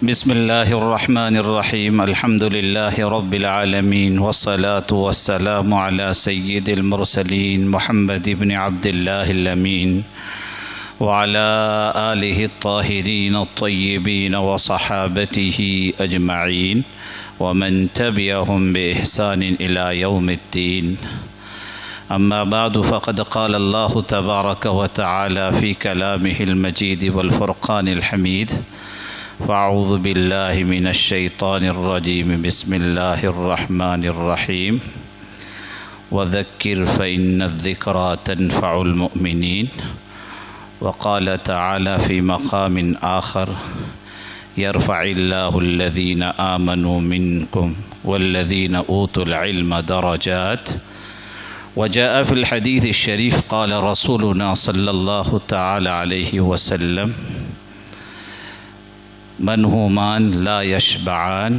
بسم الله الرحمن الرحيم. الحمد لله رب العالمين، والصلاة والسلام على سيد المرسلين محمد بن عبد الله الأمين وعلى آله الطاهرين الطيبين وصحابته أجمعين ومن تبعهم بإحسان إلى يوم الدين. أما بعد، فقد قال الله تبارك وتعالى في كلامه المجيد والفرقان الحميد: فأعوذ بالله من الشيطان الرجيم. بسم الله الرحمن الرحيم. وذكر فإن الذكرى تنفع المؤمنين. وقال تعالى في مقام آخر: يرفع الله الذين آمنوا منكم والذين أوتوا العلم درجات. وجاء في الحديث الشريف قال رسولنا صلى الله تعالى عليه وسلم: منهومان لا يشبعان،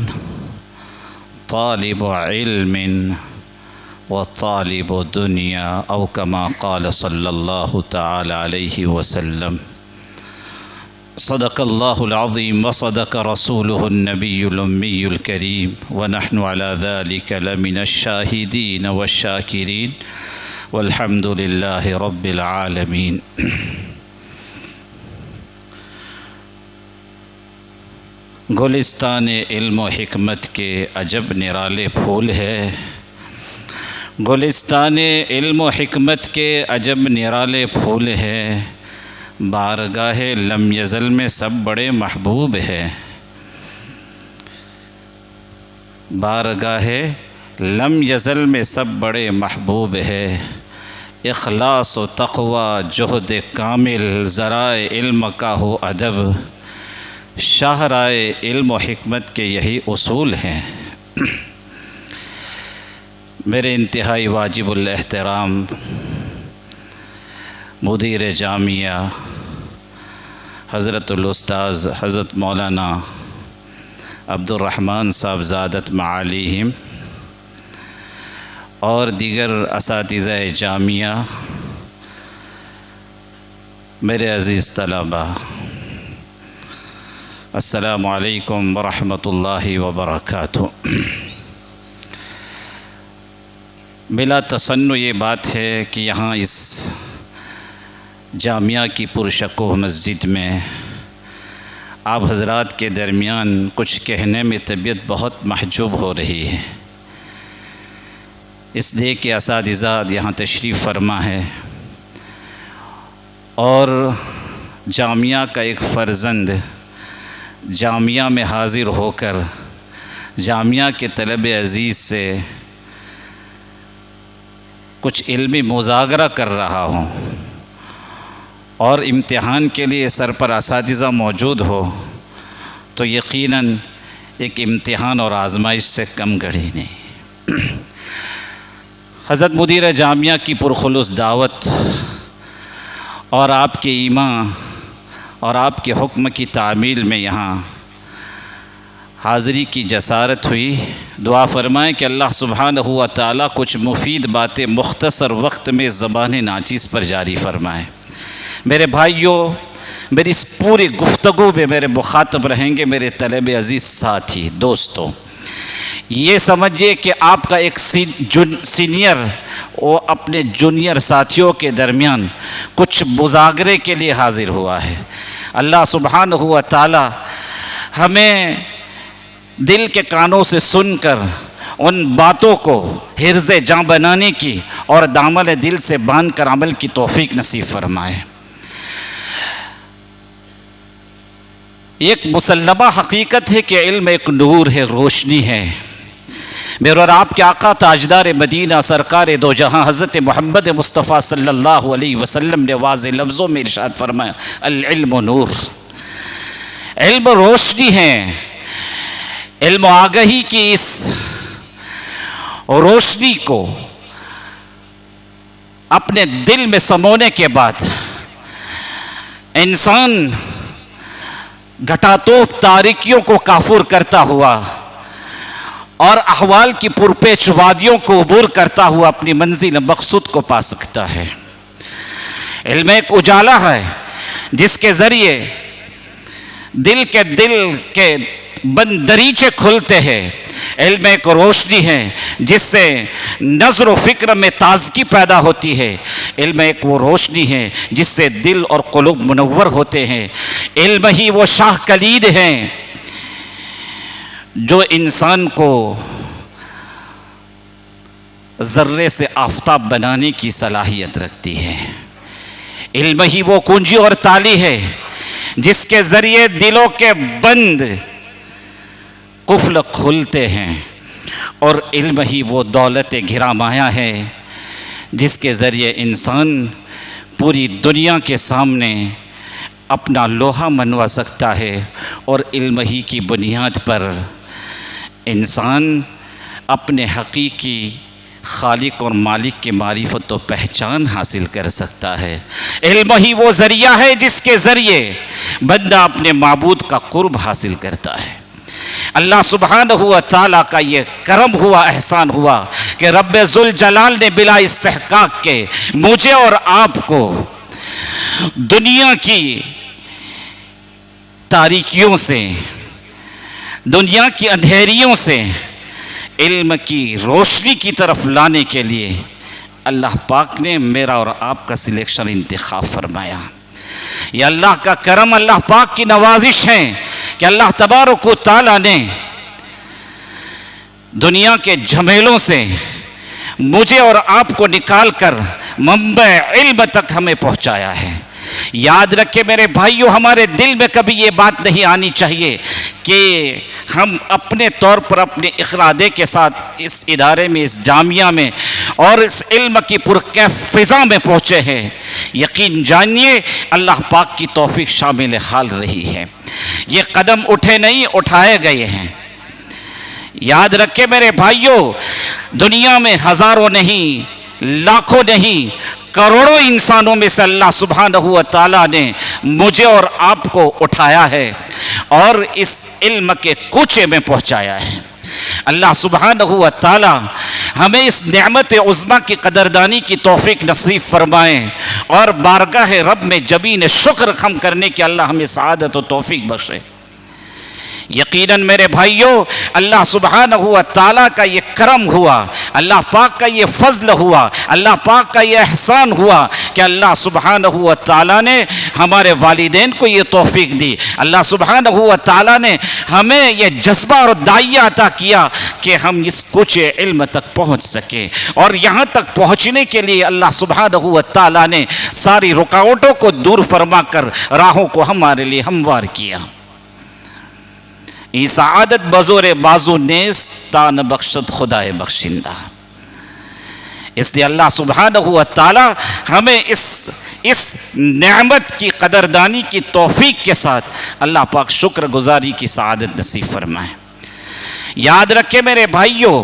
طالب علم وطالب دنيا، أو كما قال صلى الله تعالى عليه وسلم. صدق الله العظيم وصدق رسوله النبي الأمي الكريم، ونحن على ذلك لمن الشاهدين والشاكرين، والحمد لله رب العالمين. گلستان علم و حکمت کے عجب نرالے پھول ہے، گلستان علم و حکمت کے عجب نرالے پھول ہے، بارگاہ لم یزل میں سب بڑے محبوب ہے، بارگاہ لم یزل میں سب بڑے محبوب ہے، اخلاص و تقوی جہد کامل ذرائع علم کا ہو ادب، شاہرائے علم و حکمت کے یہی اصول ہیں۔ میرے انتہائی واجب الاحترام مدیر جامعہ حضرت الاستاذ حضرت مولانا عبد الرحمن صاحب زادت معالیہم اور دیگر اساتذہ جامعہ، میرے عزیز طلباء، السلام علیکم ورحمۃ اللہ وبرکاتہ۔ بلا تصنع یہ بات ہے کہ یہاں اس جامعہ کی پرشکوہ مسجد میں آپ حضرات کے درمیان کچھ کہنے میں طبیعت بہت محجوب ہو رہی ہے، اس لیے کہ اساتذہ یہاں تشریف فرما ہے اور جامعہ کا ایک فرزند جامعہ میں حاضر ہو کر جامعہ کے طلب عزیز سے کچھ علمی مذاکرہ کر رہا ہوں اور امتحان کے لیے سر پر اساتذہ موجود ہو تو یقیناً ایک امتحان اور آزمائش سے کم گھڑی نہیں۔ حضرت مدیر جامعہ کی پرخلوص دعوت اور آپ کے ایمان اور آپ کے حکم کی تعمیل میں یہاں حاضری کی جسارت ہوئی۔ دعا فرمائیں کہ اللہ سبحانہ و تعالیٰ کچھ مفید باتیں مختصر وقت میں زبان ناچیز پر جاری فرمائیں۔ میرے بھائیوں، میری اس پوری گفتگو میں میرے مخاطب رہیں گے میرے طلب عزیز ساتھی دوستوں، یہ سمجھیے کہ آپ کا ایک سینئر وہ اپنے جونیئر ساتھیوں کے درمیان کچھ مذاکرے کے لیے حاضر ہوا ہے۔ اللہ سبحانہ و تعالی ہمیں دل کے کانوں سے سن کر ان باتوں کو حرز جاں بنانے کی اور دامن دل سے باندھ کر عمل کی توفیق نصیب فرمائے۔ ایک مسلمہ حقیقت ہے کہ علم ایک نور ہے، روشنی ہے۔ میرے اور آپ کے آقا تاجدار مدینہ سرکار دو جہاں حضرت محمد مصطفیٰ صلی اللہ علیہ وسلم نے واضح لفظوں میں ارشاد فرمایا: العلم نور، علم روشنی ہے۔ علم و آگہی کی اس روشنی کو اپنے دل میں سمونے کے بعد انسان گھٹاتوپ تاریکیوں کو کافور کرتا ہوا اور احوال کی پرپیچ وادیوں کو عبور کرتا ہوا اپنی منزل مقصود کو پا سکتا ہے۔ علم ایک اجالا ہے جس کے ذریعے دل کے بند دریچے کھلتے ہیں۔ علم ایک روشنی ہے جس سے نظر و فکر میں تازگی پیدا ہوتی ہے۔ علم ایک وہ روشنی ہے جس سے دل اور قلوب منور ہوتے ہیں۔ علم ہی وہ شاہ کلید ہیں جو انسان کو ذرے سے آفتاب بنانے کی صلاحیت رکھتی ہے۔ علم ہی وہ کنجی اور تالی ہے جس کے ذریعے دلوں کے بند قفل کھلتے ہیں، اور علم ہی وہ دولت گھرا مایا ہے جس کے ذریعے انسان پوری دنیا کے سامنے اپنا لوہا منوا سکتا ہے، اور علم ہی کی بنیاد پر انسان اپنے حقیقی خالق اور مالک کی معرفت و پہچان حاصل کر سکتا ہے۔ علم ہی وہ ذریعہ ہے جس کے ذریعے بندہ اپنے معبود کا قرب حاصل کرتا ہے۔ اللہ سبحانہ و تعالیٰ کا یہ کرم ہوا، احسان ہوا کہ رب ذوالجلال نے بلا استحقاق کے مجھے اور آپ کو دنیا کی تاریکیوں سے، دنیا کی اندھیریوں سے علم کی روشنی کی طرف لانے کے لیے اللہ پاک نے میرا اور آپ کا سلیکشن انتخاب فرمایا۔ یہ اللہ کا کرم، اللہ پاک کی نوازش ہے کہ اللہ تبارک و تعالیٰ نے دنیا کے جھمیلوں سے مجھے اور آپ کو نکال کر منبع علم تک ہمیں پہنچایا ہے۔ یاد رکھے میرے بھائیو، ہمارے دل میں کبھی یہ بات نہیں آنی چاہیے کہ ہم اپنے طور پر اپنے اخرادے کے ساتھ اس ادارے میں، اس جامعہ میں اور اس علم کی پرکیف فضا میں پہنچے ہیں۔ یقین جانیے اللہ پاک کی توفیق شامل حال رہی ہے۔ یہ قدم اٹھے نہیں، اٹھائے گئے ہیں۔ یاد رکھے میرے بھائیو، دنیا میں ہزاروں نہیں، لاکھوں نہیں، کروڑوں انسانوں میں سے اللہ سبحانہ و تعالیٰ نے مجھے اور آپ کو اٹھایا ہے اور اس علم کے کوچے میں پہنچایا ہے۔ اللہ سبحانہ و تعالیٰ ہمیں اس نعمت عظمیٰ کی قدردانی کی توفیق نصیب فرمائیں، اور بارگاہ رب میں جبین شکر خم کرنے کی اللہ ہمیں سعادت و توفیق بخشے۔ یقیناً میرے بھائیوں، اللہ سبحانہ و تعالیٰ کا یہ کرم ہوا، اللہ پاک کا یہ فضل ہوا، اللہ پاک کا یہ احسان ہوا کہ اللہ سبحانہ و تعالیٰ نے ہمارے والدین کو یہ توفیق دی۔ اللہ سبحانہ و تعالیٰ نے ہمیں یہ جذبہ اور داعیہ عطا کیا کہ ہم اس کوچے علم تک پہنچ سکیں، اور یہاں تک پہنچنے کے لیے اللہ سبحانہ و تعالیٰ نے ساری رکاوٹوں کو دور فرما کر راہوں کو ہمارے لیے ہموار کیا۔ ای سعادت بزور بازو نیست تا نہ بخشت خدائے بخشندہ۔ اس لیے اللہ سبحانہ و تعالی ہمیں اس نعمت کی قدردانی کی توفیق کے ساتھ اللہ پاک شکر گزاری کی سعادت نصیب فرمائے۔ یاد رکھے میرے بھائیوں،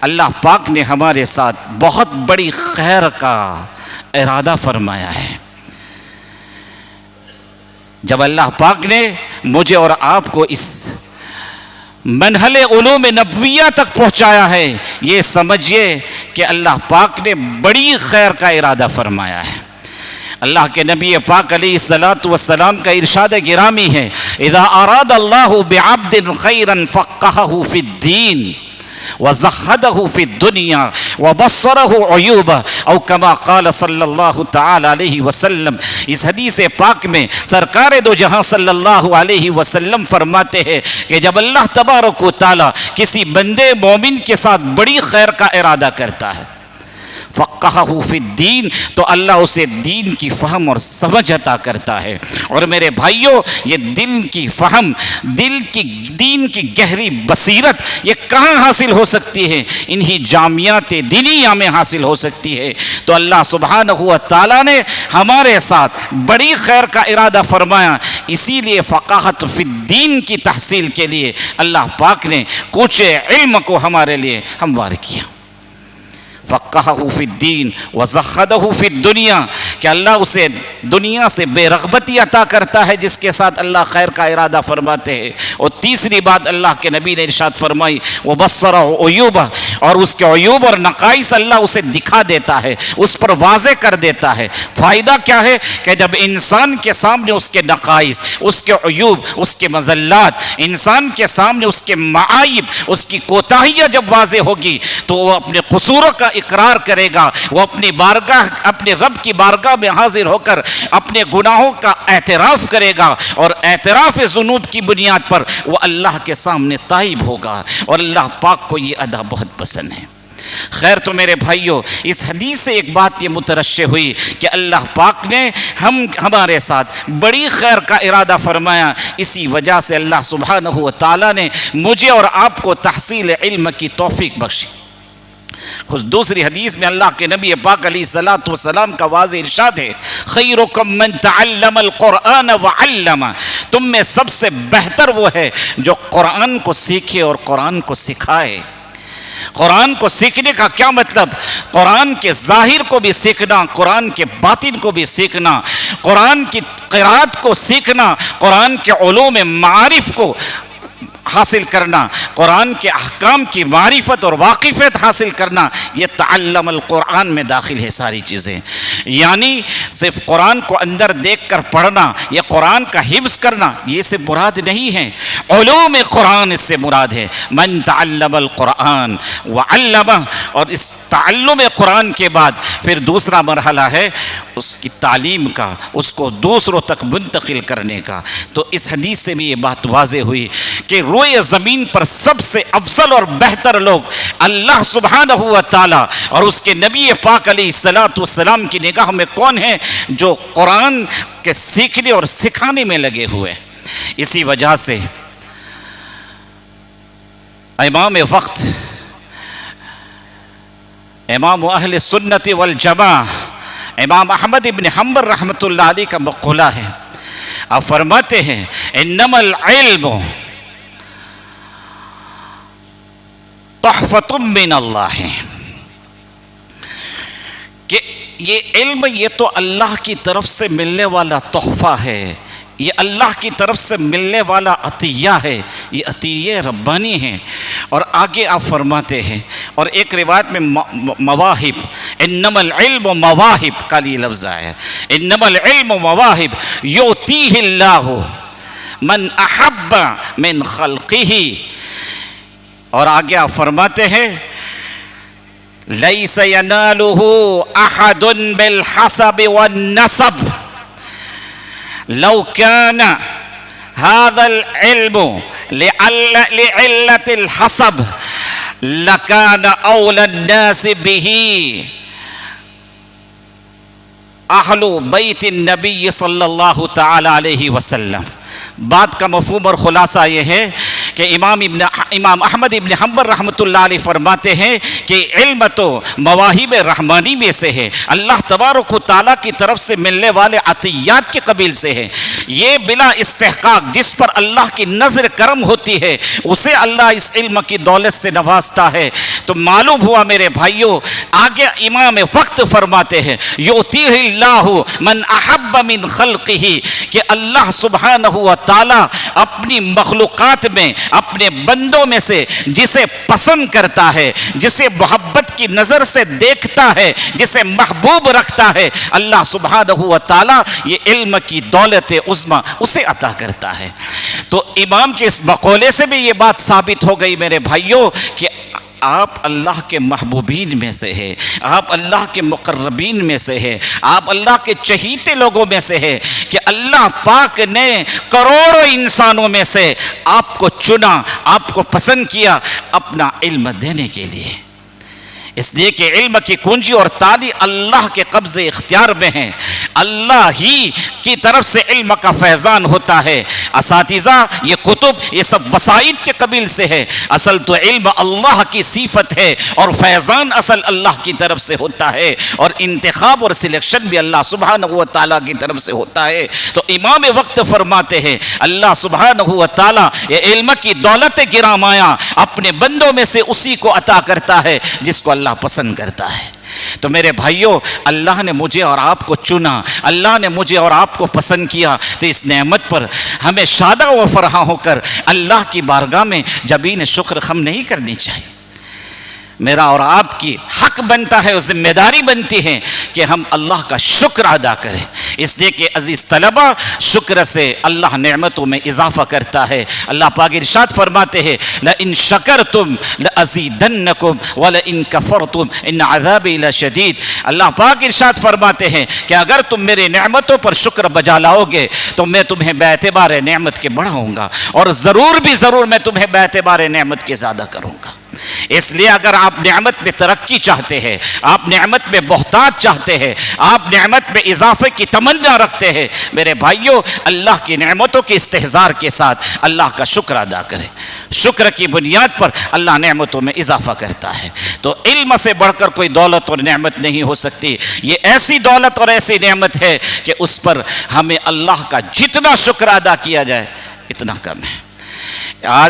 اللہ پاک نے ہمارے ساتھ بہت بڑی خیر کا ارادہ فرمایا ہے۔ جب اللہ پاک نے مجھے اور آپ کو اس منہل علوم نبویہ تک پہنچایا ہے، یہ سمجھیے کہ اللہ پاک نے بڑی خیر کا ارادہ فرمایا ہے۔ اللہ کے نبی پاک علیہ السلام کا ارشاد گرامی ہے، اذا اراد اللہ بعبد خیرا فقہہ فی الدین وزہدہ فی الدنیا وبصرہ عیوبہ، او کما قال صلی اللہ تعالی علیہ وسلم۔ اس حدیث پاک میں سرکار دو جہاں صلی اللہ علیہ وسلم فرماتے ہیں کہ جب اللہ تبارک و تعالی کسی بندے مومن کے ساتھ بڑی خیر کا ارادہ کرتا ہے، فقہہ فی الدین، تو اللہ اسے دین کی فہم اور سمجھ عطا کرتا ہے۔ اور میرے بھائیوں، یہ دل کی فہم، دین کی گہری بصیرت یہ کہاں حاصل ہو سکتی ہے؟ انہی جامعات دینیہ میں حاصل ہو سکتی ہے۔ تو اللہ سبحانہ و تعالیٰ نے ہمارے ساتھ بڑی خیر کا ارادہ فرمایا، اسی لیے فقاہت فی الدین کی تحصیل کے لیے اللہ پاک نے کچھ علم کو ہمارے لیے ہموار کیا۔ فقہہ فی الدین وزہدہ فی الدنیا، کہ اللہ اسے دنیا سے بے رغبتی عطا کرتا ہے جس کے ساتھ اللہ خیر کا ارادہ فرماتے ہیں۔ اور تیسری بات اللہ کے نبی نے ارشاد فرمائی، وبصرہ عیوبہ، اور اس کے عیوب اور نقائص اللہ اسے دکھا دیتا ہے، اس پر واضح کر دیتا ہے۔ فائدہ کیا ہے کہ جب انسان کے سامنے اس کے نقائص، اس کے عیوب، اس کے مزلات، انسان کے سامنے اس کے معائب، اس کی کوتاہیاں جب واضح ہوگی تو وہ اپنے قصوروں کا اقرار کرے گا، وہ اپنی بارگاہ، اپنے رب کی بارگاہ میں حاضر ہو کر اپنے گناہوں کا اعتراف کرے گا، اور اعتراف ذنوب کی بنیاد پر وہ اللہ کے سامنے تائب ہوگا، اور اللہ پاک کو یہ ادا بہت پسند ہے۔ خیر تو میرے بھائیوں، اس حدیث سے ایک بات یہ مترشح ہوئی کہ اللہ پاک نے ہمارے ساتھ بڑی خیر کا ارادہ فرمایا، اسی وجہ سے اللہ سبحانہ و تعالیٰ نے مجھے اور آپ کو تحصیل علم کی توفیق بخشی۔ خود دوسری حدیث میں اللہ کے نبی پاک علیہ الصلوۃ والسلام کا واضح ارشاد ہے، خیرکم من تعلم القرآن وعلم، تم میں سب سے بہتر وہ ہے جو قرآن کو سیکھے اور قرآن کو سکھائے۔ قرآن کو سیکھنے کا کیا مطلب؟ قرآن کے ظاہر کو بھی سیکھنا، قرآن کے باطن کو بھی سیکھنا، قرآن کی قرات کو سیکھنا، قرآن کے علوم معارف کو حاصل کرنا، قرآن کے احکام کی معرفت اور واقفیت حاصل کرنا، یہ تعلم القرآن میں داخل ہے ساری چیزیں۔ یعنی صرف قرآن کو اندر دیکھ کر پڑھنا یا قرآن کا حفظ کرنا یہ سے مراد نہیں ہے، علوم قرآن اس سے مراد ہے۔ من تعلم القرآن وعلمہ، اور اس تعلم قرآن کے بعد پھر دوسرا مرحلہ ہے اس کی تعلیم کا، اس کو دوسروں تک منتقل کرنے کا۔ تو اس حدیث سے بھی یہ بات واضح ہوئی کہ روئے زمین پر سب سے افضل اور بہتر لوگ اللہ سبحانہ و تعالی اور اس کے نبی پاک علیہ الصلوۃ والسلام کی نگاہ میں کون ہیں؟ جو قرآن کے سیکھنے اور سکھانے میں لگے ہوئے۔ اسی وجہ سے امام وقت، امام اہل سنت والجماعہ، امام احمد ابن حنبل رحمۃ اللہ علیہ کا مقولہ ہے، آپ فرماتے ہیں انما العلم تحفۃ من اللہ، کہ یہ علم یہ تو اللہ کی طرف سے ملنے والا تحفہ ہے، یہ اللہ کی طرف سے ملنے والا عطیہ ہے، یہ عطیہ ربانی ہے۔ اور آگے آپ فرماتے ہیں، اور ایک روایت میں مواہب، انما العلم مواہب کا یہ لفظ آیا ہے، انما العلم مواہب یؤتیہ اللہ من احب من خلقہ، اور آگے آپ فرماتے ہیں لیس ینالہ احد بالحسب والنسب لو كان هذا العلم لعلة الحسب لكان أولى الناس به أهل بيت النبي صلى الله تعالى عليه وسلم۔ بات کا مفہوم اور خلاصہ یہ ہے کہ امام احمد ابن حنبل رحمۃ اللہ علیہ فرماتے ہیں کہ علم تو مواہب رحمانی میں سے ہے، اللہ تبارک و تعالیٰ کی طرف سے ملنے والے عطیات کے قبیل سے ہے، یہ بلا استحقاق جس پر اللہ کی نظر کرم ہوتی ہے اسے اللہ اس علم کی دولت سے نوازتا ہے۔ تو معلوم ہوا میرے بھائیوں، آگے امام وقت فرماتے ہیں یؤتیہ اللہ من احب من خلقہ، کہ اللہ سبحانہ و تعالیٰ اپنی مخلوقات میں، اپنے بندوں میں سے جسے پسند کرتا ہے، جسے محبت کی نظر سے دیکھتا ہے، جسے محبوب رکھتا ہے، اللہ سبحانہ و تعالیٰ یہ علم کی دولت عظمی اسے عطا کرتا ہے۔ تو امام کے اس مقولے سے بھی یہ بات ثابت ہو گئی میرے بھائیوں کہ آپ اللہ کے محبوبین میں سے ہے، آپ اللہ کے مقربین میں سے ہے، آپ اللہ کے چہیتے لوگوں میں سے ہے، کہ اللہ پاک نے کروڑوں انسانوں میں سے آپ کو چنا، آپ کو پسند کیا اپنا علم دینے کے لیے۔ اس لیے کہ علم کی کنجی اور تالی اللہ کے قبض اختیار میں ہیں، اللہ ہی کی طرف سے علم کا فیضان ہوتا ہے۔ اساتذہ، یہ کتب، یہ سب وسائط کے قبیل سے ہے، اصل تو علم اللہ کی صفت ہے اور فیضان اصل اللہ کی طرف سے ہوتا ہے، اور انتخاب اور سلیکشن بھی اللہ سبحانہ و تعالیٰ کی طرف سے ہوتا ہے۔ تو امام وقت فرماتے ہیں اللہ سبحانہ و تعالیٰ یہ علم کی دولت گرامایا اپنے بندوں میں سے اسی کو عطا کرتا ہے جس کو اللہ پسند کرتا ہے۔ تو میرے بھائیوں، اللہ نے مجھے اور آپ کو چنا، اللہ نے مجھے اور آپ کو پسند کیا، تو اس نعمت پر ہمیں شادہ و فرحاں ہو کر اللہ کی بارگاہ میں جبین شکر خم نہیں کرنی چاہیے۔ میرا اور آپ کی حق بنتا ہے اور ذمہ داری بنتی ہے کہ ہم اللہ کا شکر ادا کریں. اس لیے کہ عزیز طلبہ، شکر سے اللہ نعمتوں میں اضافہ کرتا ہے. اللہ پاک ارشاد فرماتے ہیں لَإِن شَكَرْتُمْ لَأَزِيدَنَّكُمْ وَلَإِن كَفَرْتُمْ إِنَّ عَذَابِي لَشَدِيدٌ. اللہ پاک ارشاد فرماتے ہیں کہ اگر تم میرے نعمتوں پر شکر بجا لاؤ گے تو میں تمہیں بے اعتبار نعمت کے بڑھاؤں گا، اور ضرور بھی ضرور میں تمہیں بے اعتبار نعمت کے زیادہ کروں گا. اس لیے اگر آپ نعمت میں ترقی چاہتے ہیں، آپ نعمت میں بہتات چاہتے ہیں، آپ نعمت میں اضافے کی تمنا رکھتے ہیں، میرے بھائیوں، اللہ کی نعمتوں کے استحضار کے ساتھ اللہ کا شکر ادا کریں. شکر کی بنیاد پر اللہ نعمتوں میں اضافہ کرتا ہے. تو علم سے بڑھ کر کوئی دولت اور نعمت نہیں ہو سکتی. یہ ایسی دولت اور ایسی نعمت ہے کہ اس پر ہمیں اللہ کا جتنا شکر ادا کیا جائے اتنا کم ہے.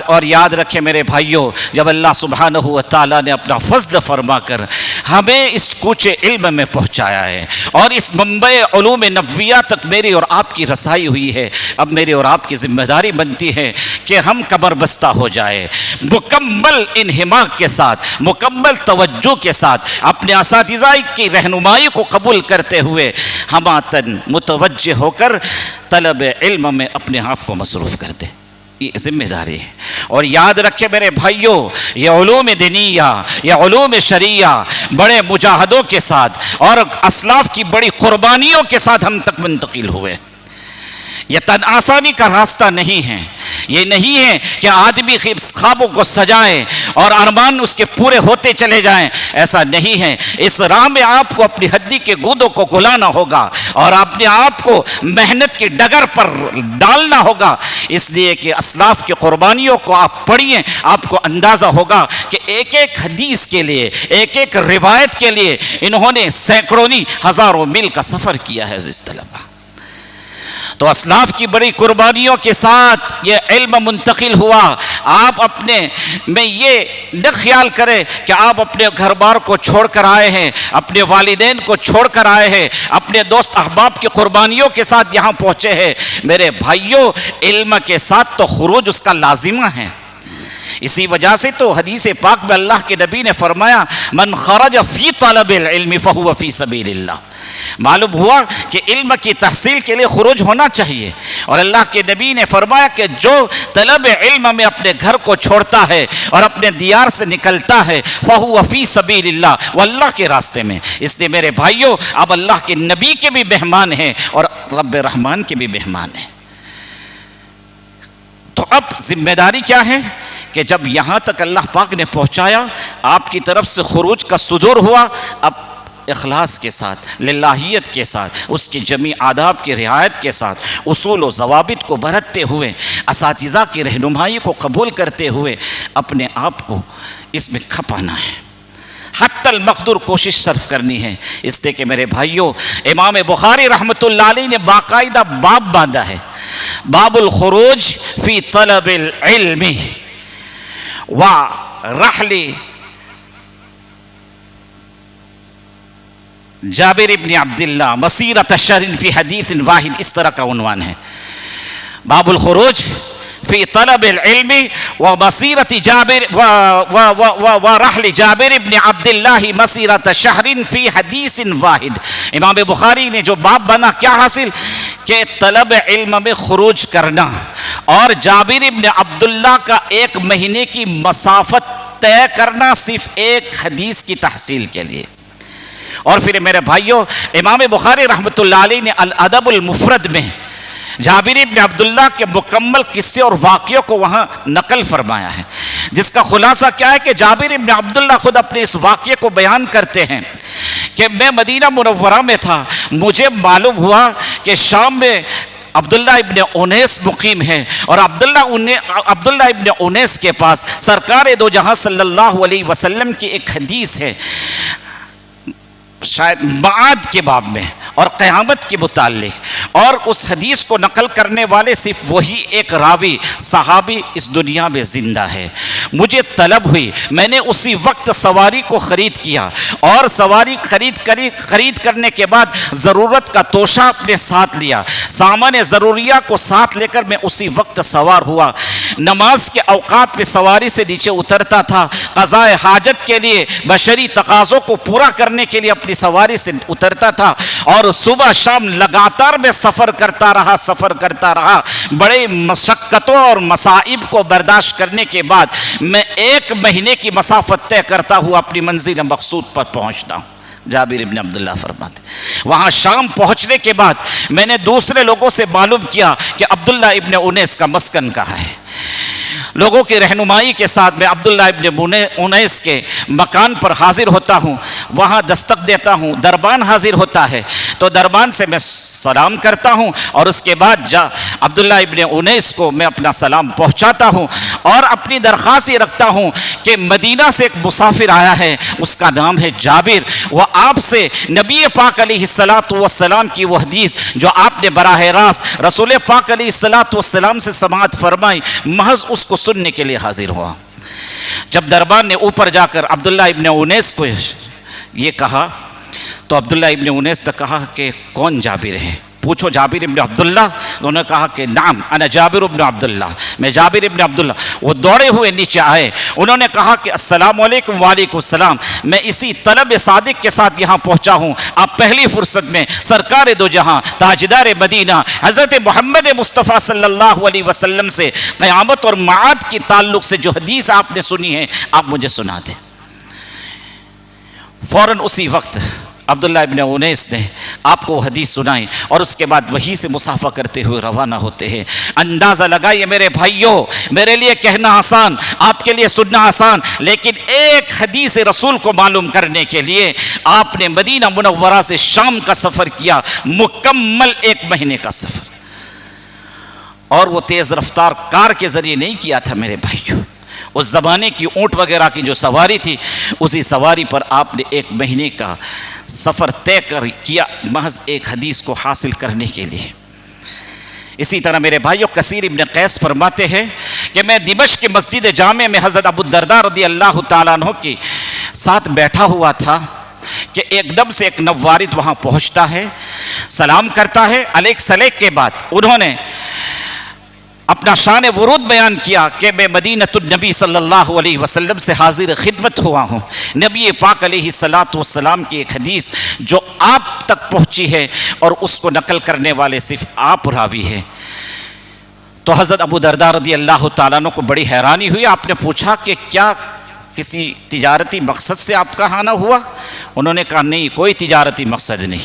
اور یاد رکھیں میرے بھائیوں، جب اللہ سبحانہ و تعالیٰ نے اپنا فضل فرما کر ہمیں اس کوچے علم میں پہنچایا ہے اور اس منبع علوم نبویہ تک میری اور آپ کی رسائی ہوئی ہے، اب میری اور آپ کی ذمہ داری بنتی ہے کہ ہم کمر بستہ ہو جائے، مکمل انہماک کے ساتھ، مکمل توجہ کے ساتھ اپنے اساتذہ کی رہنمائی کو قبول کرتے ہوئے ہماتن متوجہ ہو کر طلب علم میں اپنے آپ کو مصروف کر دیں. یہ ذمہ داری ہے. اور یاد رکھیں میرے بھائیوں، یہ علوم دینیہ، یہ علوم شرعیہ بڑے مجاہدوں کے ساتھ اور اسلاف کی بڑی قربانیوں کے ساتھ ہم تک منتقل ہوئے. یہ تن آسانی کا راستہ نہیں ہے. یہ نہیں ہے کہ آدمی خوابوں کو سجائے اور ارمان اس کے پورے ہوتے چلے جائیں، ایسا نہیں ہے. اس راہ میں آپ کو اپنی ہڈی کے گودوں کو گلانا ہوگا اور اپنے آپ کو محنت کی ڈگر پر ڈالنا ہوگا. اس لیے کہ اسلاف کی قربانیوں کو آپ پڑھیے، آپ کو اندازہ ہوگا کہ ایک ایک حدیث کے لیے، ایک ایک روایت کے لیے انہوں نے سینکڑوں ہزاروں میل کا سفر کیا ہے. عزیز طلبہ، تو اسلاف کی بڑی قربانیوں کے ساتھ یہ علم منتقل ہوا. آپ اپنے میں یہ نہ خیال کریں کہ آپ اپنے گھر بار کو چھوڑ کر آئے ہیں، اپنے والدین کو چھوڑ کر آئے ہیں، اپنے دوست احباب کی قربانیوں کے ساتھ یہاں پہنچے ہیں. میرے بھائیوں، علم کے ساتھ تو خروج اس کا لازمہ ہے. اسی وجہ سے تو حدیث پاک میں اللہ کے نبی نے فرمایا من خرج فی طلب العلم فہو فی سبیل اللہ. معلوم ہوا کہ علم کی تحصیل کے لیے خروج ہونا چاہیے، اور اللہ کے نبی نے فرمایا کہ جو طلب علم میں اپنے گھر کو چھوڑتا ہے اور اپنے دیار سے نکلتا ہے فہو فی سبیل اللہ، وہ اللہ کے راستے میں. اس لیے میرے بھائیوں، اب اللہ کے نبی کے بھی مہمان ہیں اور رب رحمان کے بھی مہمان ہیں. تو اب ذمہ داری کیا ہے کہ جب یہاں تک اللہ پاک نے پہنچایا، آپ کی طرف سے خروج کا صدور ہوا، اب اخلاص کے ساتھ، للہیت کے ساتھ، اس کی جمیع آداب کی رعایت کے ساتھ، اصول و ضوابط کو برتتے ہوئے، اساتذہ کی رہنمائی کو قبول کرتے ہوئے اپنے آپ کو اس میں کھپانا ہے. حتی المقدور کوشش صرف کرنی ہے. اس لیے کہ میرے بھائیوں، امام بخاری رحمۃ اللہ علیہ نے باقاعدہ باب باندھا ہے، باب الخروج فی طلب العلم ورحل جابر ابن عبداللہ مسیرۃ شہر فی حدیث واحد، اس طرح کا عنوان ہے. باب الخروج فی طلب العلم ومسیرۃ جابر ورحل جابر ابن عبداللہ مسیرۃ شہر فی حدیث واحد. امام بخاری نے جو باب بنا، کیا حاصل کہ طلب علم میں خروج کرنا اور جابر ابن عبداللہ کا 1 مہینے کی مسافت طے کرنا صرف ایک حدیث کی تحصیل کے لیے. اور پھر میرے بھائیوں، امام بخاری رحمۃ اللہ علیہ نے الادب المفرد میں جابر ابن عبداللہ کے مکمل قصے اور واقعوں کو وہاں نقل فرمایا ہے، جس کا خلاصہ کیا ہے کہ جابر ابن عبداللہ خود اپنے اس واقعے کو بیان کرتے ہیں کہ میں مدینہ منورہ میں تھا، مجھے معلوم ہوا کہ شام میں عبداللہ ابن انیس مقیم ہے، اور عبداللہ ابن انیس کے پاس سرکار دو جہاں صلی اللہ علیہ وسلم کی ایک حدیث ہے، شاید معاد کے باب میں اور قیامت کے متعلق، اور اس حدیث کو نقل کرنے والے صرف وہی ایک راوی صحابی اس دنیا میں زندہ ہے. مجھے طلب ہوئی، میں نے اسی وقت سواری کو خرید کیا اور سواری خرید کرنے کے بعد ضرورت کا توشہ اپنے ساتھ لیا، سامان ضروریہ کو ساتھ لے کر میں اسی وقت سوار ہوا۔ نماز کے اوقات میں سواری سے نیچے اترتا تھا، قضاء حاجت کے لیے بشری تقاضوں کو پورا کرنے کے لیے اپنی سواری سے اترتا تھا، اور صبح شام لگاتار میں سفر کرتا رہا۔ بڑے مشقتوں اور مصائب کو برداشت کرنے کے بعد میں 1 مہینے کی مسافت طے کرتا ہوا اپنی منزل مقصود پر پہنچتا ہوں۔ جابر ابن عبداللہ فرماتے وہاں شام پہنچنے کے بعد میں نے دوسرے لوگوں سے معلوم کیا کہ عبداللہ ابن انیس کا مسکن کہاں ہے۔ لوگوں کی رہنمائی کے ساتھ میں عبداللہ ابن انیس کے مکان پر حاضر ہوتا ہوں، وہاں دستک دیتا ہوں، دربان حاضر ہوتا ہے تو دربان سے میں سلام کرتا ہوں، اور اس کے بعد عبداللہ ابن انیس کو میں اپنا سلام پہنچاتا ہوں اور اپنی درخواست یہ رکھتا ہوں کہ مدینہ سے ایک مسافر آیا ہے، اس کا نام ہے جابر، وہ آپ سے نبی پاک علیہ السلام کی وہ حدیث جو آپ نے براہ راست رسول پاک علیہ السلام سے سماعت فرمائی، محض اس کو سننے کے لیے حاضر ہوا۔ جب دربان نے اوپر جا کر عبداللہ ابن انیس کو یہ کہا تو عبداللہ ابن انیس نے کہا کہ کون جابر ہے؟ پوچھو جابر ابن عبداللہ؟ انہوں نے کہا کہ نعم انا جابر ابن عبداللہ، میں جابر ابن عبداللہ۔ وہ دوڑے ہوئے نیچے آئے، انہوں نے کہا کہ السلام علیکم۔ وعلیکم السلام، میں اسی طلب صادق کے ساتھ یہاں پہنچا ہوں، آپ پہلی فرصت میں سرکار دو جہاں تاجدار مدینہ حضرت محمد مصطفیٰ صلی اللہ علیہ وسلم سے قیامت اور معاد کی تعلق سے جو حدیث آپ نے سنی ہے آپ مجھے سنا دیں۔ فوراً اسی وقت عبداللہ ابن انیس نے آپ کو حدیث سنائی، اور اس کے بعد وہی سے مصافحہ کرتے ہوئے روانہ ہوتے ہیں۔ اندازہ لگائیے میرے بھائیوں، میرے لیے کہنا آسان، آپ کے لیے سننا آسان، لیکن ایک حدیث رسول کو معلوم کرنے کے لیے آپ نے مدینہ منورہ سے شام کا سفر کیا، مکمل 1 مہینے کا سفر، اور وہ تیز رفتار کار کے ذریعے نہیں کیا تھا میرے بھائیوں۔ اس زمانے کی اونٹ وغیرہ کی جو سواری تھی، اسی سواری پر آپ نے 1 مہینے کا سفر طے کیا، محض ایک حدیث کو حاصل کرنے کے لیے۔ اسی طرح میرے بھائیوں، کثیر ابن قیس فرماتے ہیں کہ میں دمشق کی مسجد جامع میں حضرت ابو الدرداء رضی اللہ تعالیٰ عنہ کے ساتھ بیٹھا ہوا تھا کہ ایک دم سے ایک نوارد وہاں پہنچتا ہے، سلام کرتا ہے۔ علیک سلیک کے بعد انہوں نے اپنا شان ورود بیان کیا کہ میں مدینۃ النبی صلی اللہ علیہ وسلم سے حاضر خدمت ہوا ہوں۔ نبی پاک علیہ السلام کی ایک حدیث جو آپ تک پہنچی ہے، اور اس کو نقل کرنے والے صرف آپ راوی ہیں۔ تو حضرت ابو الدرداء رضی اللہ تعالیٰ عنہ کو بڑی حیرانی ہوئی۔ آپ نے پوچھا کہ کیا کسی تجارتی مقصد سے آپ کا آنا ہوا؟ انہوں نے کہا نہیں، کوئی تجارتی مقصد نہیں۔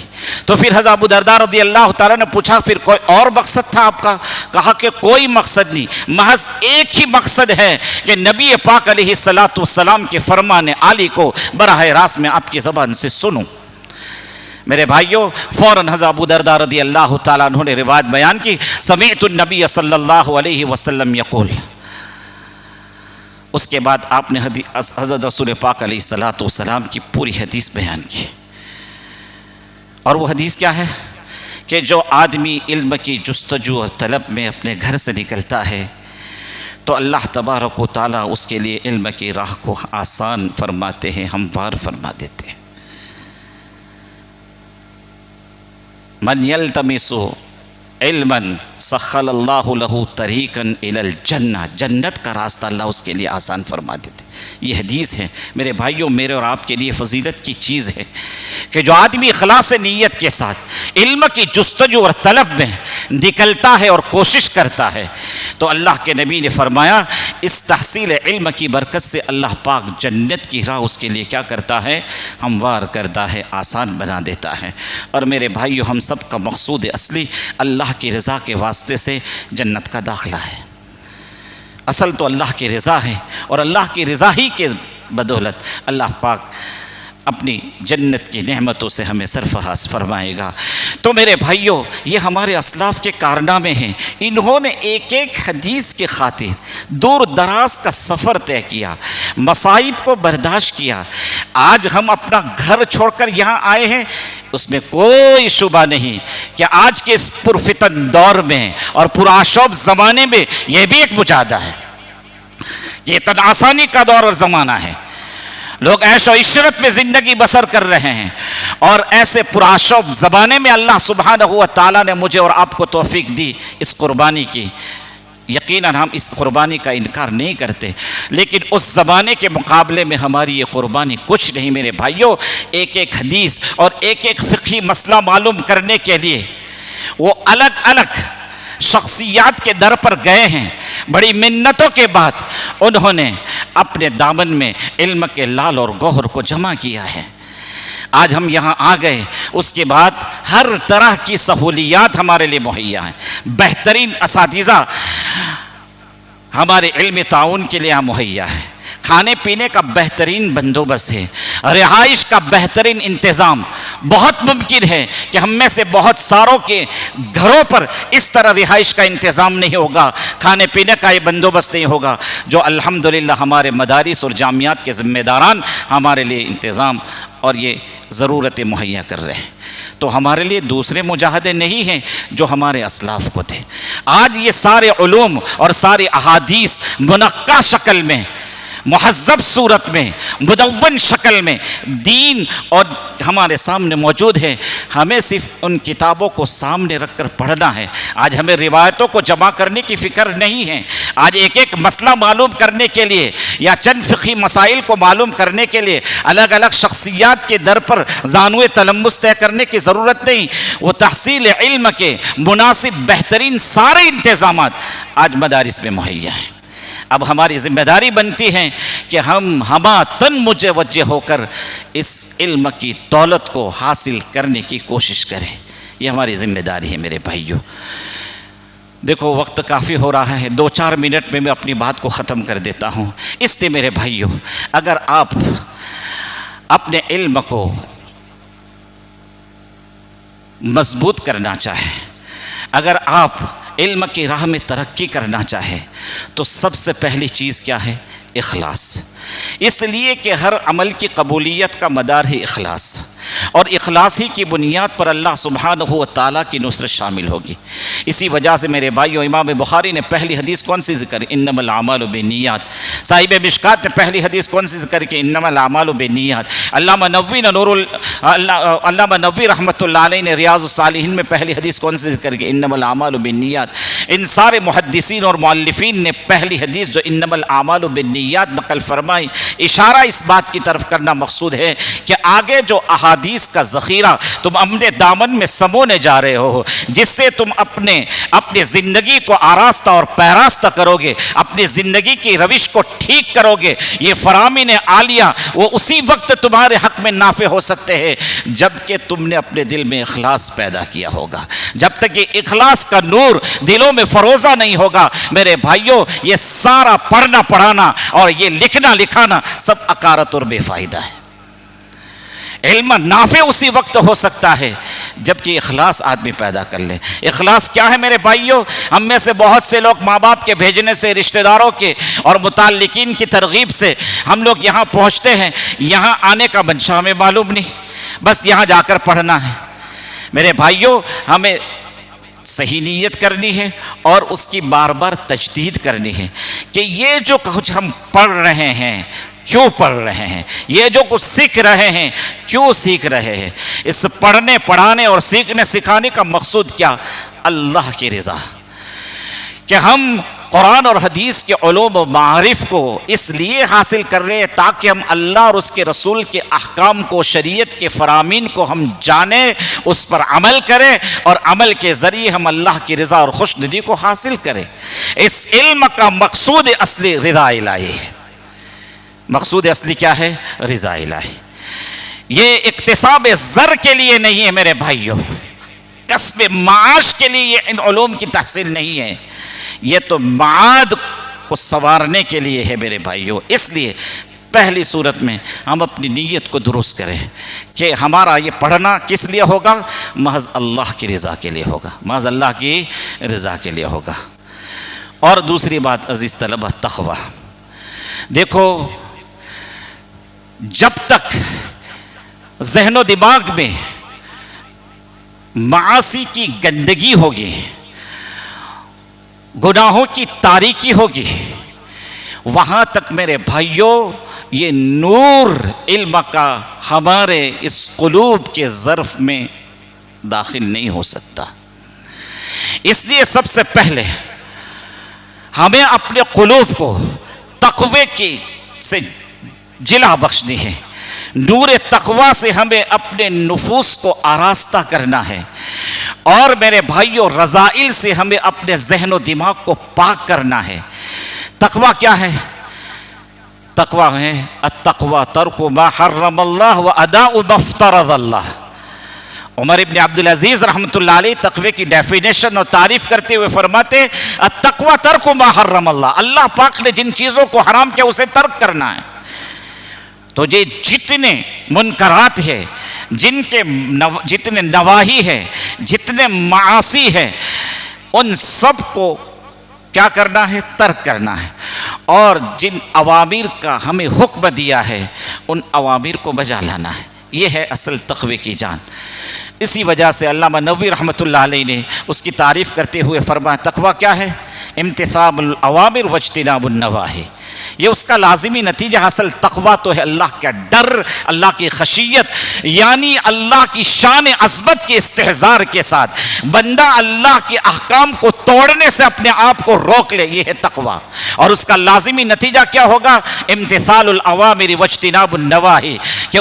تو پھر حضرت ابو الدرداء رضی اللہ تعالیٰ نے پوچھا پھر کوئی اور مقصد تھا آپ کا؟ کہا کہ کوئی مقصد نہیں، محض ایک ہی مقصد ہے کہ نبی پاک علیہ السلام کے فرمان عالی کو براہ راست میں آپ کی زبان سے سنوں۔ میرے بھائیوں، فوراً حضرت ابو الدرداء رضی اللہ تعالیٰ عنہ نے روایت بیان کی، سمعت النبی صلی اللہ علیہ وسلم یقول۔ اس کے بعد آپ نے حضرت رسول پاک علیہ السلام کی پوری حدیث بیان کی، اور وہ حدیث کیا ہے کہ جو آدمی علم کی جستجو اور طلب میں اپنے گھر سے نکلتا ہے تو اللہ تبارک و تعالیٰ اس کے لیے علم کی راہ کو آسان فرماتے ہیں، ہموار فرما دیتے ہیں۔ من یلتمس علما سخل اللہ لہ طریقا الی الجنہ، جنت کا راستہ اللہ اس کے لیے آسان فرما دیتے۔ یہ حدیث ہے میرے بھائیوں، میرے اور آپ کے لیے فضیلت کی چیز ہے کہ جو آدمی اخلاص نیت کے ساتھ علم کی جستجو اور طلب میں نکلتا ہے اور کوشش کرتا ہے تو اللہ کے نبی نے فرمایا اس تحصیل علم کی برکت سے اللہ پاک جنت کی راہ اس کے لیے کیا کرتا ہے؟ ہموار کرتا ہے، آسان بنا دیتا ہے۔ اور میرے بھائیوں، ہم سب کا مقصود اصلی اللہ کی رضا کے واسطے سے جنت کا داخلہ ہے۔ اصل تو اللہ کی رضا ہے، اور اللہ کی رضا ہی کے بدولت اللہ پاک اپنی جنت کی نعمتوں سے ہمیں سرفراز فرمائے گا۔ تو میرے بھائیوں، یہ ہمارے اسلاف کے کارنامے ہیں۔ انہوں نے ایک ایک حدیث کے خاطر دور دراز کا سفر طے کیا، مصائب کو برداشت کیا۔ آج ہم اپنا گھر چھوڑ کر یہاں آئے ہیں، اس میں کوئی شبہ نہیں کہ آج کے اس پرفتن دور میں اور پرآشوب زمانے میں یہ بھی ایک مجاہدہ ہے۔ یہ اتنا آسانی کا دور اور زمانہ ہے۔ لوگ عیش و عشرت میں زندگی بسر کر رہے ہیں، اور ایسے پرآشوب زمانے میں اللہ سبحانہ و تعالیٰ نے مجھے اور آپ کو توفیق دی اس قربانی کی۔ یقیناً ہم اس قربانی کا انکار نہیں کرتے، لیکن اس زمانے کے مقابلے میں ہماری یہ قربانی کچھ نہیں میرے بھائیوں۔ ایک ایک حدیث اور ایک ایک فقہی مسئلہ معلوم کرنے کے لیے وہ الگ الگ شخصیات کے در پر گئے ہیں، بڑی منتوں کے بعد انہوں نے اپنے دامن میں علم کے لال اور گوہر کو جمع کیا ہے۔ آج ہم یہاں آ گئے، اس کے بعد ہر طرح کی سہولیات ہمارے لیے مہیا ہیں، بہترین اساتذہ ہمارے علم تعاون کے لیے مہیا ہے، کھانے پینے کا بہترین بندوبست ہے، رہائش کا بہترین انتظام۔ بہت ممکن ہے کہ ہم میں سے بہت ساروں کے گھروں پر اس طرح رہائش کا انتظام نہیں ہوگا، کھانے پینے کا یہ بندوبست نہیں ہوگا جو الحمدللہ ہمارے مدارس اور جامعات کے ذمہ داران ہمارے لیے انتظام اور یہ ضرورتیں مہیا کر رہے ہیں۔ تو ہمارے لیے دوسرے مجاہدے نہیں ہیں جو ہمارے اسلاف کو تھے۔ آج یہ سارے علوم اور سارے احادیث منقع شکل میں، مہذب صورت میں، مدون شکل میں دین اور ہمارے سامنے موجود ہے۔ ہمیں صرف ان کتابوں کو سامنے رکھ کر پڑھنا ہے۔ آج ہمیں روایتوں کو جمع کرنے کی فکر نہیں ہے۔ آج ایک ایک مسئلہ معلوم کرنے کے لیے یا چند فقہی مسائل کو معلوم کرنے کے لیے الگ الگ شخصیات کے در پر زانوِ تلمس طے کرنے کی ضرورت نہیں۔ وہ تحصیل علم کے مناسب بہترین سارے انتظامات آج مدارس میں مہیا ہیں۔ اب ہماری ذمہ داری بنتی ہے کہ ہم ہما تن متوجہ ہو کر اس علم کی دولت کو حاصل کرنے کی کوشش کریں۔ یہ ہماری ذمہ داری ہے میرے بھائیوں۔ دیکھو وقت کافی ہو رہا ہے، 2-4 منٹ میں اپنی بات کو ختم کر دیتا ہوں۔ اس لیے میرے بھائیوں، اگر آپ اپنے علم کو مضبوط کرنا چاہیں، اگر آپ علم کی راہ میں ترقی کرنا چاہے تو سب سے پہلی چیز کیا ہے؟ اخلاص۔ اس لیے کہ ہر عمل کی قبولیت کا مدار ہے اخلاص، اور اخلاص ہی کی بنیاد پر اللہ سبحانہ و تعالیٰ کی نصرت شامل ہوگی۔ اسی وجہ سے میرے بھائیو، امام بخاری نے پہلی حدیث کون سی ذکر؟ انما الاعمال بالنیات۔ صاحب مشکات نے پہلی حدیث کون سی ذکر کی؟ انما الاعمال بالنیات۔ علامہ نووی رحمۃ اللہ علیہ نے ریاض الصالحین میں پہلی حدیث کون سی ذکر کی؟ انما الاعمال بالنیات۔ ان سارے محدثین اور مؤلفین نے پہلی حدیث جو انما الاعمال بالنیات نقل فرمائی، اشارہ اس بات کی طرف کرنا مقصود ہے کہ آگے جو احادیث کا ذخیرہ تم اپنے دامن میں سمونے جا رہے ہو، جس سے تم اپنے زندگی کو آراستہ اور پیراستہ کرو گے، اپنی زندگی کی روش کو ٹھیک کرو گے، یہ فرامین عالیہ وہ اسی وقت تمہارے حق میں نافع ہو سکتے ہیں جب کہ تم نے اپنے دل میں اخلاص پیدا کیا ہوگا۔ جب تک یہ اخلاص کا نور دلوں میں فروزہ نہیں ہوگا میرے بھائیوں، یہ سارا پڑھنا پڑھانا اور یہ لکھنا لکھانا سب عقارت اور بے فائدہ ہے۔ علم نافع اسی وقت ہو سکتا ہے جبکہ اخلاص آدمی پیدا کر لے۔ اخلاص کیا ہے میرے بھائیوں؟ ہم میں سے بہت سے لوگ ماں باپ کے بھیجنے سے، رشتہ داروں کے اور متعلقین کی ترغیب سے ہم لوگ یہاں پہنچتے ہیں، یہاں آنے کا منشا ہمیں معلوم نہیں، بس یہاں جا کر پڑھنا ہے۔ میرے بھائیوں، ہمیں صحیح نیت کرنی ہے اور اس کی بار بار تجدید کرنی ہے کہ یہ جو کچھ ہم پڑھ رہے ہیں کیوں پڑھ رہے ہیں، یہ جو کچھ سیکھ رہے ہیں کیوں سیکھ رہے ہیں۔ اس پڑھنے پڑھانے اور سیکھنے سکھانے کا مقصود کیا؟ اللہ کی رضا، کہ ہم قرآن اور حدیث کے علوم و معارف کو اس لیے حاصل کر رہے ہیں تاکہ ہم اللہ اور اس کے رسول کے احکام کو، شریعت کے فرامین کو ہم جانیں، اس پر عمل کریں، اور عمل کے ذریعے ہم اللہ کی رضا اور خوش ندی کو حاصل کریں۔ اس علم کا مقصود اصلی رضا الہی ہے۔ مقصود اصلی کیا ہے؟ رضا الہی۔ یہ اکتساب زر کے لیے نہیں ہے میرے بھائیوں، کسب معاش کے لیے ان علوم کی تحصیل نہیں ہے، یہ تو معاد کو سنوارنے کے لیے ہے میرے بھائیوں۔ اس لیے پہلی صورت میں ہم اپنی نیت کو درست کریں کہ ہمارا یہ پڑھنا کس لیے ہوگا؟ محض اللہ کی رضا کے لیے ہوگا، محض اللہ کی رضا کے لیے ہوگا۔ اور دوسری بات عزیز طلبہ، تقویٰ۔ دیکھو، جب تک ذہن و دماغ میں معاصی کی گندگی ہوگی، گناہوں کی تاریکی ہوگی، وہاں تک میرے بھائیوں یہ نور علم کا ہمارے اس قلوب کے ظرف میں داخل نہیں ہو سکتا۔ اس لیے سب سے پہلے ہمیں اپنے قلوب کو تقوی کی سے جلا بخشنی ہے، نور تقوی سے ہمیں اپنے نفوس کو آراستہ کرنا ہے، اور میرے بھائیوں رذائل سے ہمیں اپنے ذہن و دماغ کو پاک کرنا ہے۔ تقوی کیا ہے؟ تقوی ہے التقوی ترک ما حرم اللہ و اداء ما افترض اللہ۔ عمر ابن عبدالعزیز رحمۃ اللہ علیہ تقوی کی ڈیفینیشن اور تعریف کرتے ہوئے فرماتے التقوی ترک ما حرم اللہ، اللہ پاک نے جن چیزوں کو حرام کیا اسے ترک کرنا ہے۔ تو یہ جتنے منکرات ہیں، جتنے نواہی ہے، جتنے معاصی ہے، ان سب کو کیا کرنا ہے؟ ترک کرنا ہے، اور جن اوامر کا ہمیں حکم دیا ہے ان اوامر کو بجا لانا ہے۔ یہ ہے اصل تقوی کی جان۔ اسی وجہ سے علامہ نووی رحمۃ اللہ علیہ نے اس کی تعریف کرتے ہوئے فرمایا تقوی کیا ہے؟ امتثال الاوامر واجتناب النواہی۔ یہ اس کا لازمی نتیجہ اصل تقوی تو ہے اللہ کا ڈر، اللہ کی خشیت، یعنی اللہ کی شان عظمت کے استحضار کے ساتھ بندہ اللہ کے احکام کو توڑنے سے اپنے آپ کو روک لے، یہ ہے تقوی۔ اور اس کا لازمی نتیجہ کیا ہوگا؟ امتثال الاوامر واجتناب النواہی، کہ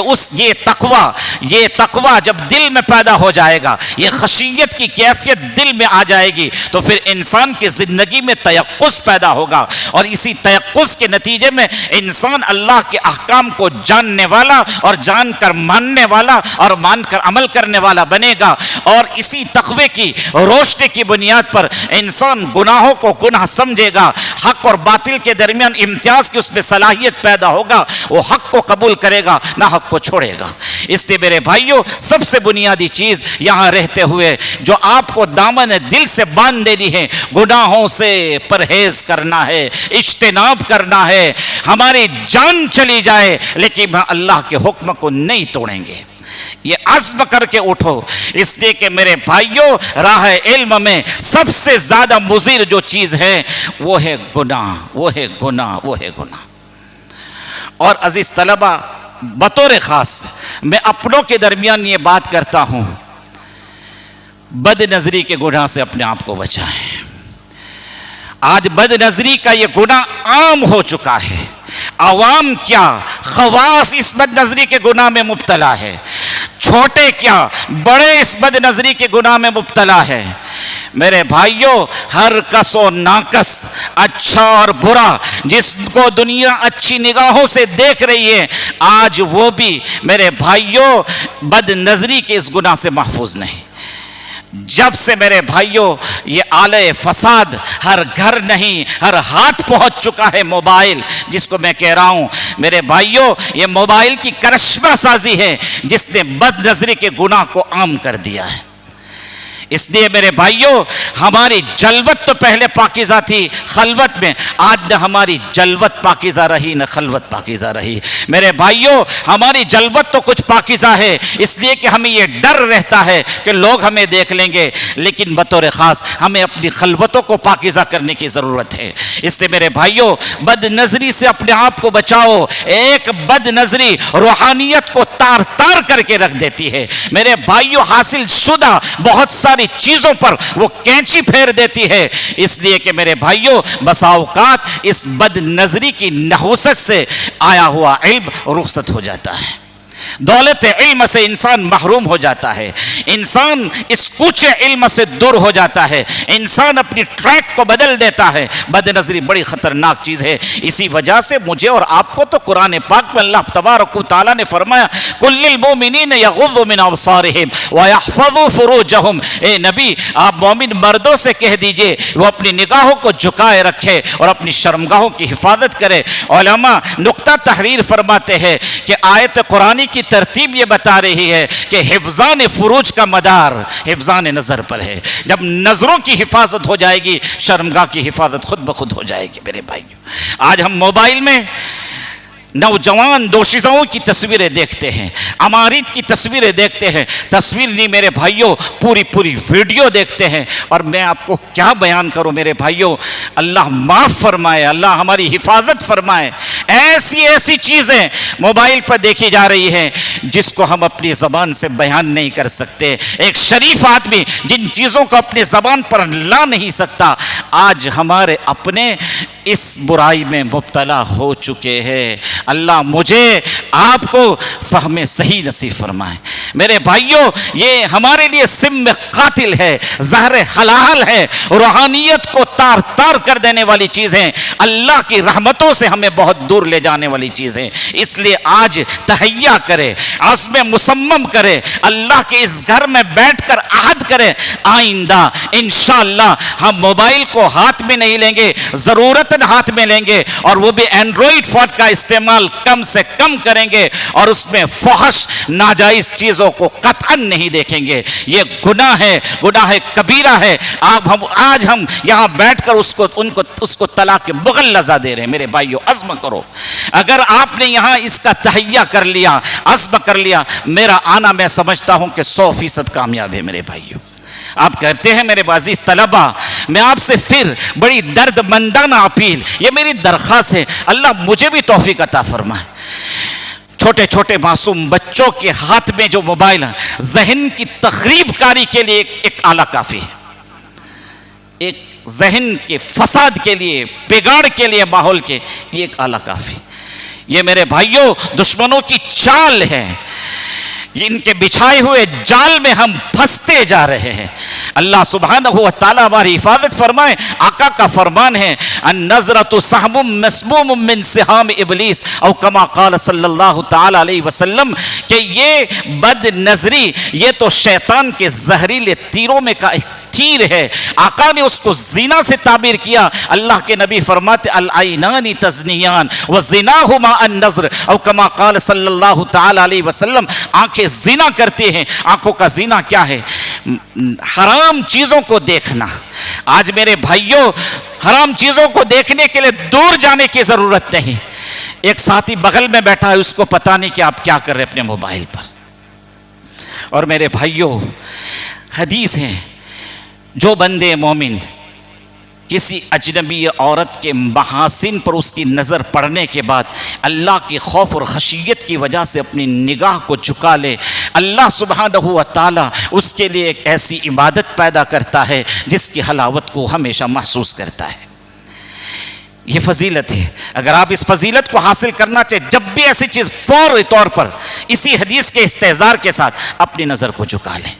یہ تقوی جب دل میں پیدا ہو جائے گا، یہ خشیت کی کیفیت دل میں آ جائے گی، تو پھر انسان کی زندگی میں تیقظ پیدا ہوگا، اور اسی تیقظ کے نتیجے میں انسان اللہ کے احکام کو جاننے والا اور جان کر ماننے والا اور مان کر عمل کرنے والا بنے گا، اور اسی تقوی کی روشنی کی بنیاد پر انسان گناہوں کو گناہ سمجھے گا، حق اور باطل کے درمیان امتیاز کی اس میں صلاحیت پیدا ہوگا، وہ حق کو قبول کرے گا، نہ حق کو چھوڑے گا۔ اس لیے میرے بھائیوں سب سے بنیادی چیز یہاں رہتے ہوئے جو آپ کو دامن دل سے باندھ دینی ہے، گناہوں سے پرہیز کرنا ہے، اجتناب کرنا ہے، ہماری جان چلی جائے لیکن اللہ کے حکم کو نہیں توڑیں گے۔ یہ عزم کر کے اٹھو، اس لیے کہ میرے بھائیوں راہ علم میں سب سے زیادہ مضر جو چیز ہے وہ ہے گناہ، وہ ہے گناہ، وہ ہے گناہ۔ اور عزیز طلبہ، بطور خاص میں اپنوں کے درمیان یہ بات کرتا ہوں، بد نظری کے گناہ سے اپنے آپ کو بچائیں۔ آج بد نظری کا یہ گناہ عام ہو چکا ہے، عوام کیا خواص اس بد نظری کے گناہ میں مبتلا ہے، چھوٹے کیا بڑے اس بد نظری کے گناہ میں مبتلا ہے۔ میرے بھائیوں ہر کس و ناکس، اچھا اور برا، جس کو دنیا اچھی نگاہوں سے دیکھ رہی ہے، آج وہ بھی میرے بھائیوں بد نظری کے اس گناہ سے محفوظ نہیں۔ جب سے میرے بھائیوں یہ آلے فساد ہر گھر نہیں ہر ہاتھ پہنچ چکا ہے، موبائل جس کو میں کہہ رہا ہوں، میرے بھائیوں یہ موبائل کی کرشمہ سازی ہے جس نے بد نظری کے گناہ کو عام کر دیا ہے۔ اس لیے میرے بھائیوں ہماری جلوت تو پہلے پاکیزہ تھی خلوت میں، آج نہ ہماری جلوت پاکیزہ رہی نہ خلوت پاکیزہ رہی۔ میرے بھائیوں ہماری جلوت تو کچھ پاکیزہ ہے، اس لیے کہ ہمیں یہ ڈر رہتا ہے کہ لوگ ہمیں دیکھ لیں گے، لیکن بطور خاص ہمیں اپنی خلوتوں کو پاکیزہ کرنے کی ضرورت ہے۔ اس لیے میرے بھائیوں بد نظری سے اپنے آپ کو بچاؤ۔ ایک بد نظری روحانیت کو تار تار کر کے رکھ دیتی ہے۔ میرے بھائیوں حاصل شدہ بہت ساری چیزوں پر وہ کینچی پھیر دیتی ہے، اس لیے کہ میرے بھائیوں بسا اوقات اس بد نظری کی نحوست سے آیا ہوا علم رخصت ہو جاتا ہے، دولت علم سے انسان محروم ہو جاتا ہے، انسان اس کوچے علم سے دور ہو جاتا ہے، انسان اپنی ٹریک کو بدل دیتا ہے۔ بد نظری بڑی خطرناک چیز ہے۔ اسی وجہ سے مجھے اور آپ کو تو قرآن پاک میں اللہ تبارک و تعالیٰ نے فرمایا قل للمؤمنین یغضوا من ابصارہم ویحفظوا فروجہم، اے نبی آپ مومن مردوں سے کہہ دیجئے وہ اپنی نگاہوں کو جھکائے رکھے اور اپنی شرمگاہوں کی حفاظت کرے۔ علماء نقطہ تحریر فرماتے ہیں کہ آیت قرآنی کی ترتیب یہ بتا رہی ہے کہ حفظان فروج کا مدار حفظان نظر پر ہے۔ جب نظروں کی حفاظت ہو جائے گی شرمگاہ کی حفاظت خود بخود ہو جائے گی۔ میرے بھائیوں آج ہم موبائل میں نوجوان دوشیزوں کی تصویریں دیکھتے ہیں، امارت کی تصویریں دیکھتے ہیں، تصویر نہیں میرے بھائیوں پوری ویڈیو دیکھتے ہیں، اور میں آپ کو کیا بیان کروں میرے بھائیوں، اللہ معاف فرمائے، اللہ ہماری حفاظت فرمائے۔ ایسی ایسی چیزیں موبائل پر دیکھی جا رہی ہیں جس کو ہم اپنی زبان سے بیان نہیں کر سکتے. ایک شریف آدمی جن چیزوں کو اپنی زبان پر لا نہیں سکتا آج ہمارے اپنے اس برائی میں مبتلا ہو چکے ہیں. اللہ مجھے آپ کو فہم صحیح نصیب فرمائے. میرے بھائیوں یہ ہمارے لیے سم قاتل ہے, زہر حلال ہے, روحانیت کو تار تار کر دینے والی چیزیں, اللہ کی رحمتوں سے ہمیں بہت دور لے جانے والی چیزیں. اس لیے آج تہیہ کرے, عزم مصمم کرے, اللہ کے اس گھر میں بیٹھ کر عہد کرے آئندہ انشاءاللہ ہم موبائل کو ہاتھ میں نہیں لیں گے, ضرورتاً ہاتھ میں لیں گے, اور وہ بھی اینڈرائڈ فون کا استعمال کم سے کم کریں گے, اور اس میں فحش ناجائز چیزوں کو قطعاً نہیں دیکھیں گے. یہ گناہ ہے, گناہ کبیرہ ہے. آج ہم یہاں بیٹھ کر اس کو طلاق مغلظہ دے رہے ہیں. میرے بھائیو عزم کرو, اگر آپ نے یہاں اس کا تہیہ کر لیا, عزم کر لیا, میرا آنا میں سمجھتا ہوں کہ 100% کامیاب ہے. میرے بھائیو آپ کہتے ہیں میرے عزیز طلبہ, میں آپ سے پھر بڑی درد مندانہ اپیل, یہ میری درخواست ہے, اللہ مجھے بھی توفیق عطا فرمائے. چھوٹے چھوٹے معصوم بچوں کے ہاتھ میں جو موبائل ہے, ذہن کی تخریب کاری کے لیے ایک آلہ کافی ہے. ایک ذہن کے فساد کے لیے, بگاڑ کے لیے, ماحول کے, یہ ایک آلہ کافی. یہ میرے بھائیوں دشمنوں کی چال ہے, ان کے بچھائے ہوئے جال میں ہم پھنستے جا رہے ہیں. اللہ سبحانہ و تعالی ہماری حفاظت فرمائے. آقا کا فرمان ہے النظرۃ سہم مسموم من سہام ابلیس او کما قال صلی اللہ تعالی علیہ وسلم, کہ یہ بد نظری یہ تو شیطان کے زہریلے تیروں میں کا ایک تیر ہے. آقا نے اس کو زنا سے تعبیر کیا. اللہ کے نبی فرماتے العینان تزنیان وزناہما النظر او کما قال صلی اللہ تعالی علیہ وسلم, آنکھیں زنا کرتے ہیں. آنکھوں کا زنا کیا ہے؟ حرام چیزوں کو دیکھنا. آج میرے بھائیوں حرام چیزوں کو دیکھنے کے لیے دور جانے کی ضرورت نہیں. ایک ساتھی بغل میں بیٹھا ہے, اس کو پتہ نہیں کہ آپ کیا کر رہے اپنے موبائل پر. اور میرے بھائیوں حدیث ہیں, جو بندے مومن کسی اجنبی عورت کے محاسن پر اس کی نظر پڑنے کے بعد اللہ کی خوف اور خشیت کی وجہ سے اپنی نگاہ کو جھکا لے, اللہ سبحانہ و تعالی اس کے لیے ایک ایسی عبادت پیدا کرتا ہے جس کی حلاوت کو ہمیشہ محسوس کرتا ہے. یہ فضیلت ہے. اگر آپ اس فضیلت کو حاصل کرنا چاہے, جب بھی ایسی چیز فوری طور پر اسی حدیث کے استحضار کے ساتھ اپنی نظر کو جھکا لیں.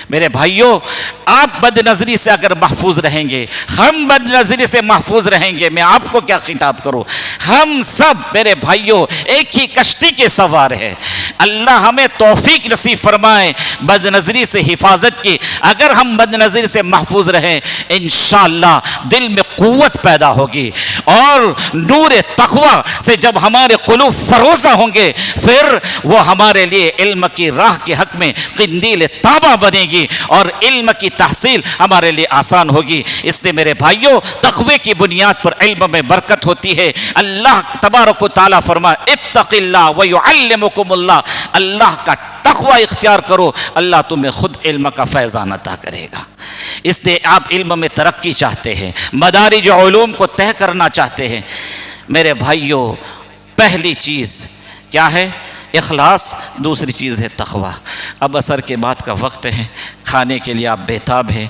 میرے بھائیوں آپ بد نظری سے اگر محفوظ رہیں گے, ہم بد نظری سے محفوظ رہیں گے, میں آپ کو کیا خطاب کروں, ہم سب میرے بھائیوں ایک ہی کشتی کے سوار ہیں. اللہ ہمیں توفیق نصیب فرمائے بد نظری سے حفاظت کی. اگر ہم بد نظری سے محفوظ رہیں انشاءاللہ دل میں قوت پیدا ہوگی, اور نور تقوی سے جب ہمارے قلوب فروزہ ہوں گے پھر وہ ہمارے لیے علم کی راہ کے حق میں قندیل تابہ بنے گی, اور علم کی تحصیل ہمارے لیے آسان ہوگی. اس لیے میرے بھائیوں تقوی کی بنیاد پر علم میں برکت ہوتی ہے. اللہ تبارک و تعالیٰ فرمائے اتق اللہ ویعلمکم اللہ, اللہ کا تقوی اختیار کرو, اللہ تمہیں خود علم کا فیضان عطا کرے گا. اس لیے آپ علم میں ترقی چاہتے ہیں, مدارج علوم کو طے کرنا چاہتے ہیں, میرے بھائیوں پہلی چیز کیا ہے؟ اخلاص. دوسری چیز ہے تقوی. اب عصر کے بعد کا وقت ہے, کھانے کے لیے آپ بےتاب ہیں,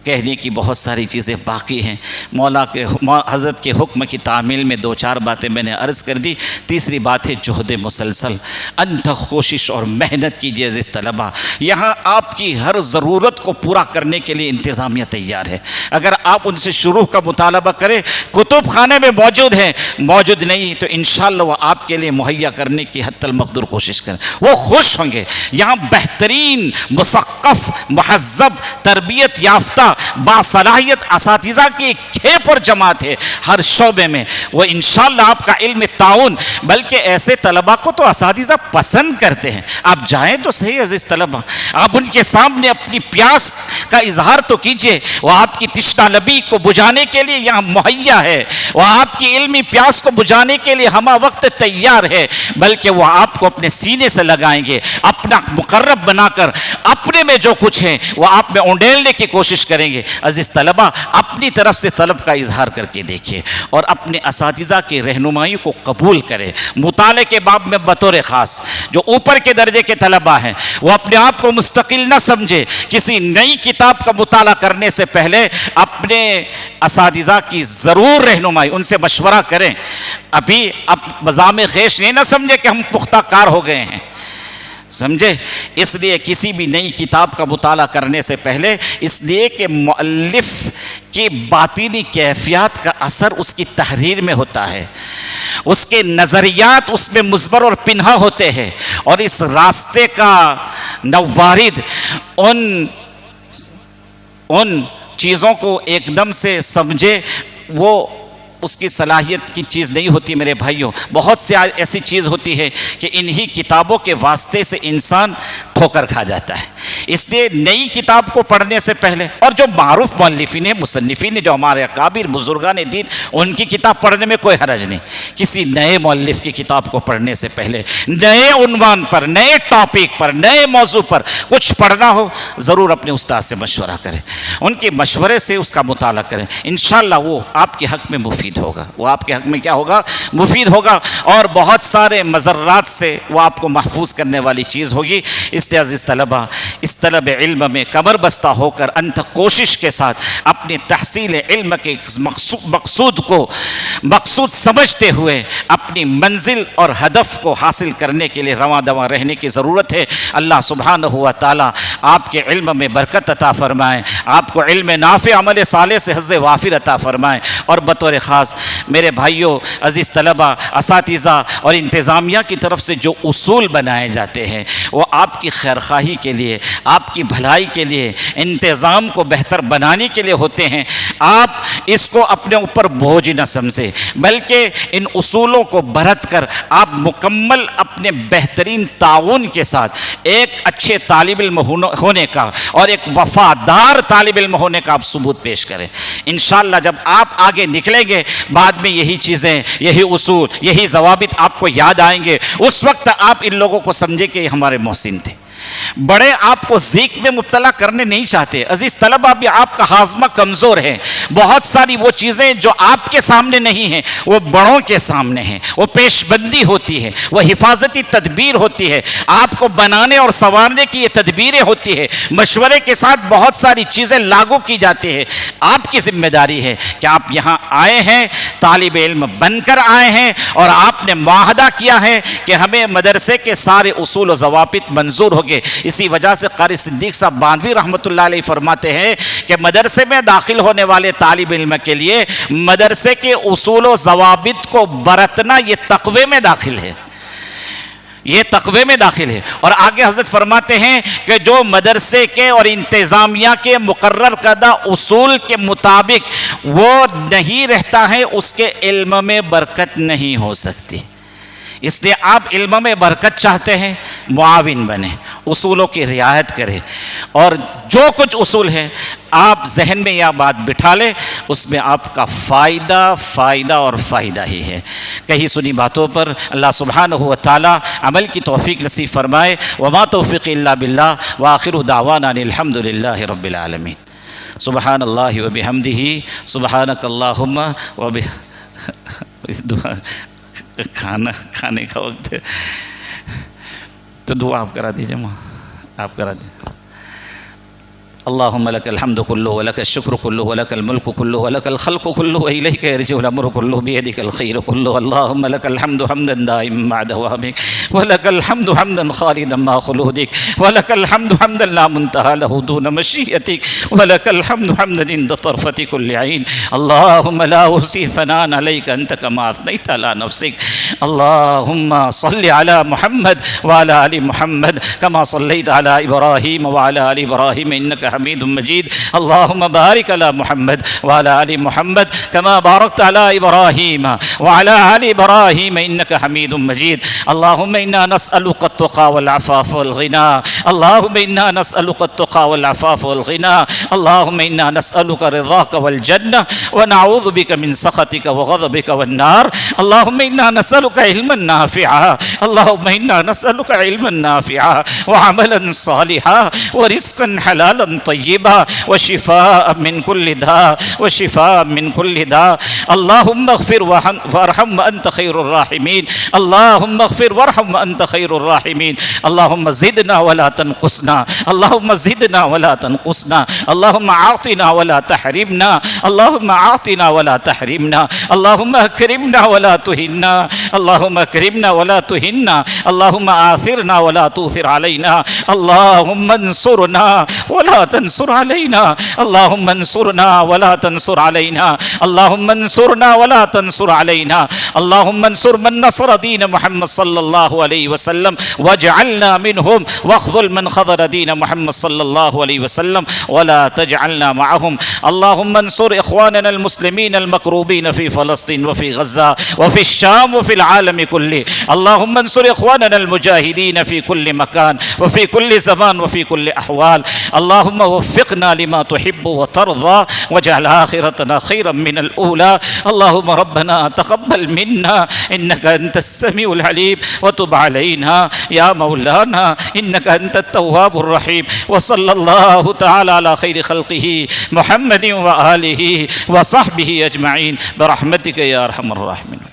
کہنے کی بہت ساری چیزیں باقی ہیں. مولا کے حضرت کے حکم کی تعمیل میں 2-4 باتیں میں نے عرض کر دی. تیسری بات ہے جہد مسلسل, انتھک کوشش اور محنت کیجیے عزیز طلبہ. یہاں آپ کی ہر ضرورت کو پورا کرنے کے لیے انتظامیہ تیار ہے. اگر آپ ان سے شروع کا مطالبہ کریں, کتب خانے میں موجود ہیں, موجود نہیں تو انشاءاللہ وہ آپ کے لیے مہیا کرنے کی حتی المقدور کوشش کریں, وہ خوش ہوں گے. یہاں بہترین مثقف مہذب تربیت یافتہ باصلاحیت اساتذہ کی ایک کھیپ اور جماعت ہے ہر شعبے میں. وہ انشاءاللہ آپ کا علم تعاون, بلکہ ایسے طلبہ کو تو اساتذہ پسند کرتے ہیں. آپ جائیں تو صحیح عزیز طلبہ, آپ ان کے سامنے اپنی پیاس کا اظہار تو کیجئے. وہ آپ کی تشنہ لبی کو بجھانے کے لیے یہاں مہیا ہے, وہ آپ کی علمی پیاس کو بجھانے کے لیے ہمہ وقت تیار ہے, بلکہ وہ آپ کو اپنے سینے سے لگائیں گے, اپنا مقرب بنا کر اپنے میں جو کچھ ہے وہ آپ میں اونڈیلنے کی کوشش کریں گے۔ عزیز طلبہ، اپنی طرف سے طلب کا اظہار کر کے دیکھیے اور اپنے اساتذہ کی رہنمائی کو قبول کریں۔ مطالعے کے باب میں بطور خاص جو اوپر کے درجے کے طلبہ ہیں وہ اپنے آپ کو مستقل نہ سمجھے، کسی نئی کتاب کا مطالعہ کرنے سے پہلے اپنے اساتذہ کی ضرور رہنمائی، ان سے مشورہ کریں۔ ابھی اب بزام خیش یہ نہ سمجھے کہ ہم پختہ کار ہو گئے ہیں، سمجھے؟ اس لیے کسی بھی نئی کتاب کا مطالعہ کرنے سے پہلے، اس لیے کہ مؤلف کی باطنی کیفیات کا اثر اس کی تحریر میں ہوتا ہے، اس کے نظریات اس میں مضمر اور پنہا ہوتے ہیں، اور اس راستے کا نوارد ان چیزوں کو ایک دم سے سمجھے، وہ اس کی صلاحیت کی چیز نہیں ہوتی میرے بھائیوں۔ بہت سی ایسی چیز ہوتی ہے کہ انہی کتابوں کے واسطے سے انسان ٹھوکر کھا جاتا ہے۔ اس لیے نئی کتاب کو پڑھنے سے پہلے، اور جو معروف مؤلفین مصنفین جو ہمارے اکابر بزرگان دین، ان کی کتاب پڑھنے میں کوئی حرج نہیں۔ کسی نئے مؤلف کی کتاب کو پڑھنے سے پہلے نئے عنوان پر، نئے ٹاپک پر، نئے موضوع پر کچھ پڑھنا ہو، ضرور اپنے استاد سے مشورہ کریں، ان کے مشورے سے اس کا مطالعہ کریں۔ انشاءاللہ وہ آپ کے حق میں مفید ہوگا، وہ آپ کے حق میں کیا ہوگا؟ مفید ہوگا، اور بہت سارے مضرات سے وہ آپ کو محفوظ کرنے والی چیز ہوگی۔ اس لیے عزیز طلبہ، اس طلب علم میں کمر بستہ ہو کر انتھ کوشش کے ساتھ اپنی تحصیل علم کے مقصود سمجھتے ہوئے اپنی منزل اور ہدف کو حاصل کرنے کے لیے رواں دواں رہنے کی ضرورت ہے۔ اللہ سبحانہ و تعالی آپ کے علم میں برکت عطا فرمائے، آپ کو علم نافع عمل صالح سے حظ وافر عطا فرمائے، اور بطور خاص میرے بھائیوں، عزیز طلبہ، اساتذہ اور انتظامیہ کی طرف سے جو اصول بنائے جاتے ہیں وہ آپ کی خیرخواہی کے لیے، آپ کی بھلائی کے لیے، انتظام کو بہتر بنانے کے لیے ہوتے ہیں۔ آپ اس کو اپنے اوپر بوجھ نہ سمجھیں، بلکہ ان اصولوں کو برت کر آپ مکمل اپنے بہترین تعاون کے ساتھ ایک اچھے طالب علم ہونے کا اور ایک وفادار طالب علم ہونے کا آپ ثبوت پیش کریں۔ انشاءاللہ جب آپ آگے نکلیں گے، بعد میں یہی چیزیں، یہی اصول، یہی ضوابط آپ کو یاد آئیں گے۔ اس وقت آپ ان لوگوں کو سمجھیں کہ یہ ہمارے محسن تھے۔ بڑے آپ کو ذیق میں مبتلا کرنے نہیں چاہتے۔ عزیز طلبہ، بھی آپ کا ہاضمہ کمزور ہے، بہت ساری وہ چیزیں جو آپ کے سامنے نہیں ہیں وہ بڑوں کے سامنے ہیں، وہ پیش بندی ہوتی ہے، وہ حفاظتی تدبیر ہوتی ہے، آپ کو بنانے اور سنوارنے کی یہ تدبیریں ہوتی ہے، مشورے کے ساتھ بہت ساری چیزیں لاگو کی جاتی ہیں۔ آپ کی ذمہ داری ہے کہ آپ یہاں آئے ہیں، طالب علم بن کر آئے ہیں، اور آپ نے معاہدہ کیا ہے کہ ہمیں مدرسے کے سارے اصول و ضوابط منظور ہو گئے۔ اسی وجہ سے قاری صدیق صاحب باندھوی رحمۃ اللہ علیہ فرماتے ہیں کہ مدرسے میں داخل ہونے والے طالب علم کے لیے مدرسے کے اصول و ضوابط کو برتنا یہ تقوی میں داخل ہے، یہ تقوی میں داخل ہے۔ اور آگے حضرت فرماتے ہیں کہ جو مدرسے کے اور انتظامیہ کے مقرر کردہ اصول کے مطابق وہ نہیں رہتا ہے، اس کے علم میں برکت نہیں ہو سکتی۔ اس لیے آپ علم میں برکت چاہتے ہیں، معاون بنیں، اصولوں کی رعایت کریں، اور جو کچھ اصول ہے آپ ذہن میں یہ بات بٹھا لیں، اس میں آپ کا فائدہ اور فائدہ ہی ہے۔ کہیں سنی باتوں پر اللہ سبحانہ و تعالی عمل کی توفیق نصیب فرمائے۔ وما توفیق الا باللہ، وآخر دعوانا الحمد للہ رب العالمین۔ سبحان اللہ وبحمدہ، سبحانک اللہم اس دعا کھانے کا وقت ہے تو دعا آپ کرا دیجئے، آپ کرا دیجئے۔ اللهم لك الحمد كله ولك الشكر كله ولك الملك كله ولك الخلق كله وإليك يرجع الأمر كله بيدك الخير كله. اللهم لك الحمد حمدا دائما مع دوامك، ولك الحمد حمدا خالدا مع خلودك، ولك الحمد حمدا لا منتهى له دون مشيئتك، ولك الحمد حمدا عند طرفة كل عين. اللهم لا أحصي ثناء عليك أنت كما أثنيت على نفسك. اللهم صل على محمد وعلى آل محمد كما صليت على إبراهيم وعلى آل إبراهيم إنك حميد مجيد. اللهم بارك على محمد وعلى آل محمد كما باركت على إبراهيم وعلى آل إبراهيم إنك حميد مجيد. اللهم إنا نسألك التقى والعفاف والغنى. اللهم إنا نسألك التقى والعفاف والغنى. اللهم إنا نسألك رضاك والجنة ونعوذ بك من سخطك وغضبك والنار. اللهم إنا نسألك علما نافعا. اللهم إنا نسألك علما نافعا وعملا صالحا ورزقا حلالا طيبا وشفاء من كل داء وشفاء من كل داء. اللهم اغفر وارحم وأنت خير الراحمين. اللهم اغفر وارحم وأنت خير الراحمين. اللهم زدنا ولا تنقصنا. اللهم زدنا ولا تنقصنا. اللهم أعطنا ولا تحرمنا. اللهم أعطنا ولا تحرمنا. اللهم أكرمنا ولا تهنا. اللهم أكرمنا ولا تهنا. اللهم آثرنا ولا تؤثر علينا. اللهم انصرنا ولا تنصر علينا. اللهم انصرنا ولا تنصر علينا. اللهم انصرنا ولا تنصر علينا. اللهم انصر من نصر دين محمد صلى الله عليه وسلم واجعلنا منهم واخذل من خذل دين محمد صلى الله عليه وسلم ولا تجعلنا معهم. اللهم انصر إخواننا المسلمين المكروبين في فلسطين وفي غزة وفي الشام وفي العالم كله. اللهم انصر إخواننا المجاهدين في كل مكان وفي كل زمان وفي كل أحوال. اللهم وفقنا لما تحب وترضى واجعل آخرتنا خيرا من الأولى. اللهم ربنا تقبل منا إنك أنت السميع العليم وتب علينا يا مولانا إنك أنت التواب الرحيم. وصلى الله تعالى على خير خلقه محمد وآله وصحبه أجمعين برحمتك يا أرحم الراحمين.